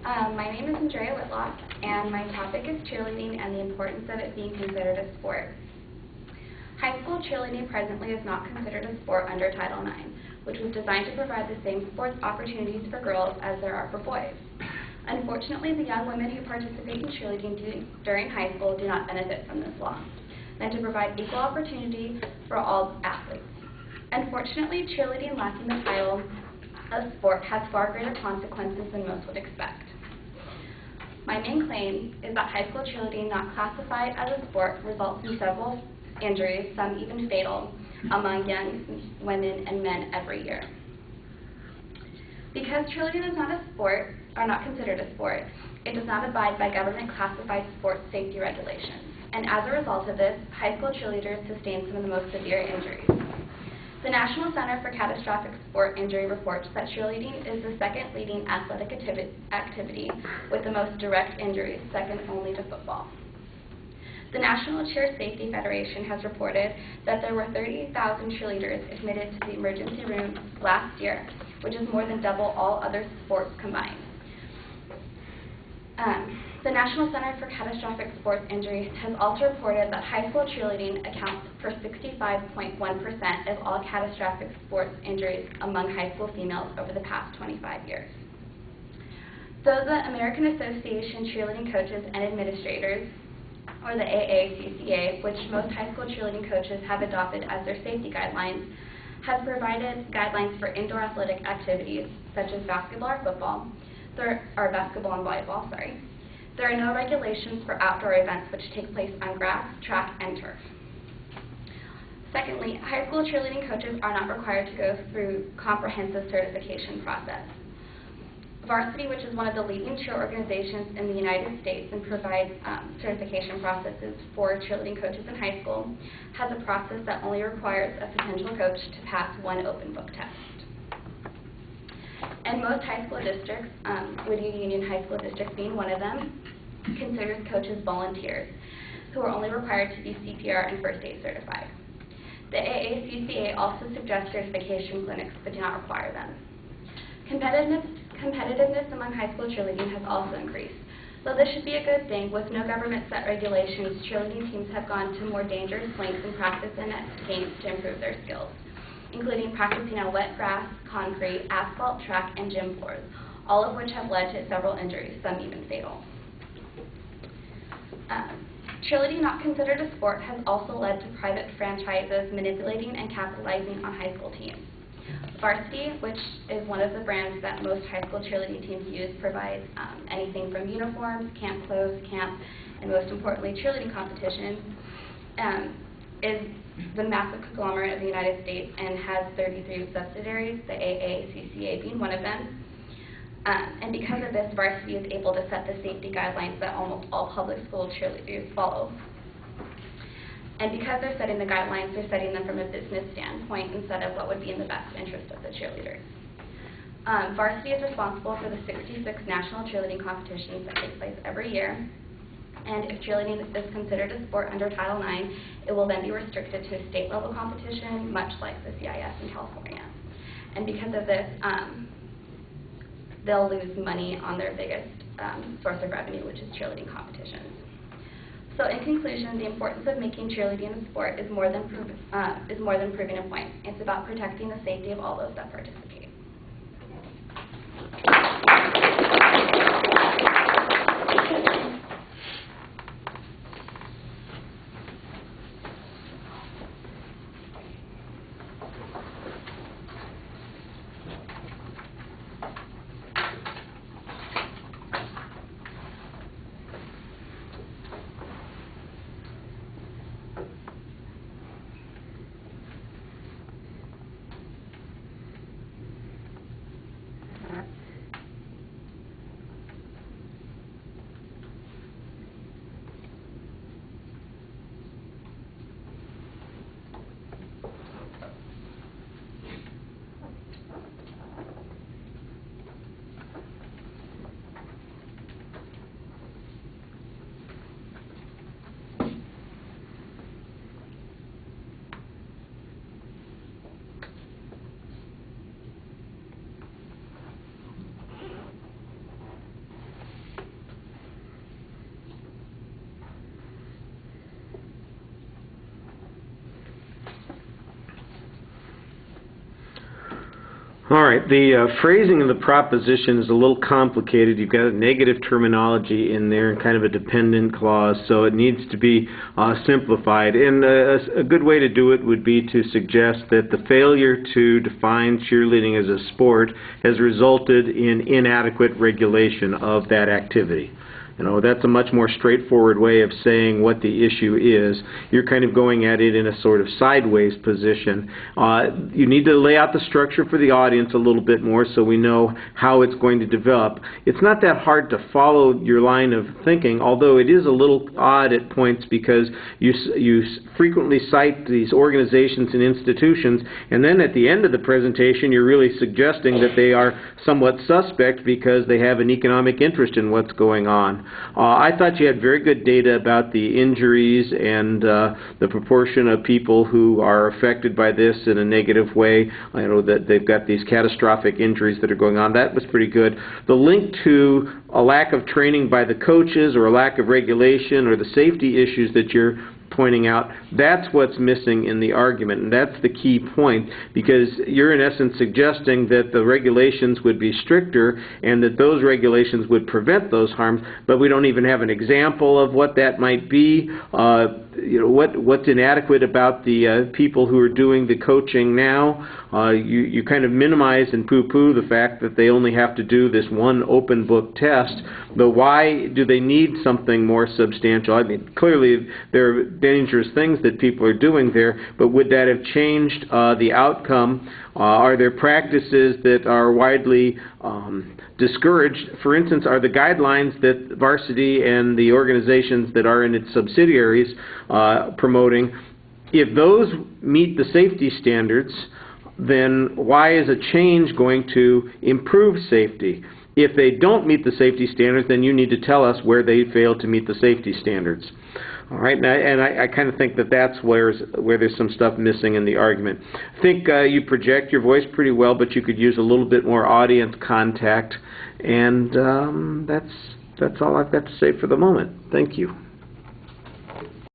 My name is Andrea Whitlock, and my topic is cheerleading and the importance of it being considered a sport. High school cheerleading presently is not considered a sport under Title IX, which was designed to provide the same sports opportunities for girls as there are for boys. Unfortunately, the young women who participate in cheerleading during high school do not benefit from this law, meant to provide equal opportunity for all athletes. Unfortunately, cheerleading lacking the title of sport has far greater consequences than most would expect. My main claim is that high school cheerleading, not classified as a sport, results in several injuries, some even fatal, among young women and men every year. Because cheerleading is not a sport, or not considered a sport, it does not abide by government classified sports safety regulations. And as a result of this, high school cheerleaders sustain some of the most severe injuries. The National Center for Catastrophic Sport Injury reports that cheerleading is the second leading athletic activity with the most direct injuries, second only to football. The National Cheer Safety Federation has reported that there were 30,000 cheerleaders admitted to the emergency room last year, which is more than double all other sports combined. The National Center for Catastrophic Sports Injuries has also reported that high school cheerleading accounts for 65.1% of all catastrophic sports injuries among high school females over the past 25 years. Though the American Association Cheerleading Coaches and Administrators, or the AACCA, which most high school cheerleading coaches have adopted as their safety guidelines, has provided guidelines for indoor athletic activities such as basketball or football, basketball and volleyball, There are no regulations for outdoor events which take place on grass, track, and turf. Secondly, high school cheerleading coaches are not required to go through comprehensive certification process. Varsity, which is one of the leading cheer organizations in the United States and provides certification processes for cheerleading coaches in high school, has a process that only requires a potential coach to pass one open book test. And most high school districts, Whittier Union High School District being one of them, considers coaches volunteers who are only required to be CPR and first aid certified. The AACCA also suggests certification clinics but do not require them. Competitiveness among high school cheerleading has also increased. Though this should be a good thing, with no government set regulations, cheerleading teams have gone to more dangerous lengths in practice and at games to improve their skills, including practicing on wet grass, concrete, asphalt, track, and gym floors, all of which have led to several injuries, some even fatal. Cheerleading, not considered a sport, has also led to private franchises manipulating and capitalizing on high school teams. Varsity, which is one of the brands that most high school cheerleading teams use, provides anything from uniforms, camp clothes, camp, and most importantly, cheerleading competitions, is the massive conglomerate of the United States and has 33 subsidiaries, the AACCA being one of them. And because of this, Varsity is able to set the safety guidelines that almost all public school cheerleaders follow. And because they're setting the guidelines, they're setting them from a business standpoint instead of what would be in the best interest of the cheerleaders. Varsity is responsible for the 66 national cheerleading competitions that take place every year. And if cheerleading is considered a sport under Title IX, it will then be restricted to a state-level competition, much like the CIS in California. And because of this, they'll lose money on their biggest source of revenue, which is cheerleading competitions. So in conclusion, the importance of making cheerleading a sport is more than proving a point. It's about protecting the safety of all those that participate. All right, the phrasing of the proposition is a little complicated. You've got a negative terminology in there and kind of a dependent clause, so it needs to be simplified. And a good way to do it would be to suggest that the failure to define cheerleading as a sport has resulted in inadequate regulation of that activity. You know, that's a much more straightforward way of saying what the issue is. You're kind of going at it in a sort of sideways position. You need to lay out the structure for the audience a little bit more so we know how it's going to develop. It's not that hard to follow your line of thinking, although it is a little odd at points because you frequently cite these organizations and institutions, and then at the end of the presentation you're really suggesting that they are somewhat suspect because they have an economic interest in what's going on. I thought you had very good data about the injuries and the proportion of people who are affected by this in a negative way. I know that they've got these catastrophic injuries that are going on. That was pretty good. The link to a lack of training by the coaches or a lack of regulation or the safety issues that you're pointing out, that's what's missing in the argument, and that's the key point, because you're in essence suggesting that the regulations would be stricter and that those regulations would prevent those harms, but we don't even have an example of what that might be. You know, what's inadequate about the people who are doing the coaching now. You kind of minimize and poo-poo the fact that they only have to do this one open book test, but why do they need something more substantial? I mean, clearly there are dangerous things that people are doing there, but would that have changed the outcome? Are there practices that are widely discouraged? For instance, are the guidelines that varsity and the organizations that are in its subsidiaries promoting, if those meet the safety standards, then why is a change going to improve safety? If they don't meet the safety standards, then you need to tell us where they fail to meet the safety standards. All right, and I kind of think that that's where there's some stuff missing in the argument. I think you project your voice pretty well, but you could use a little bit more audience contact, and that's all I've got to say for the moment. Thank you.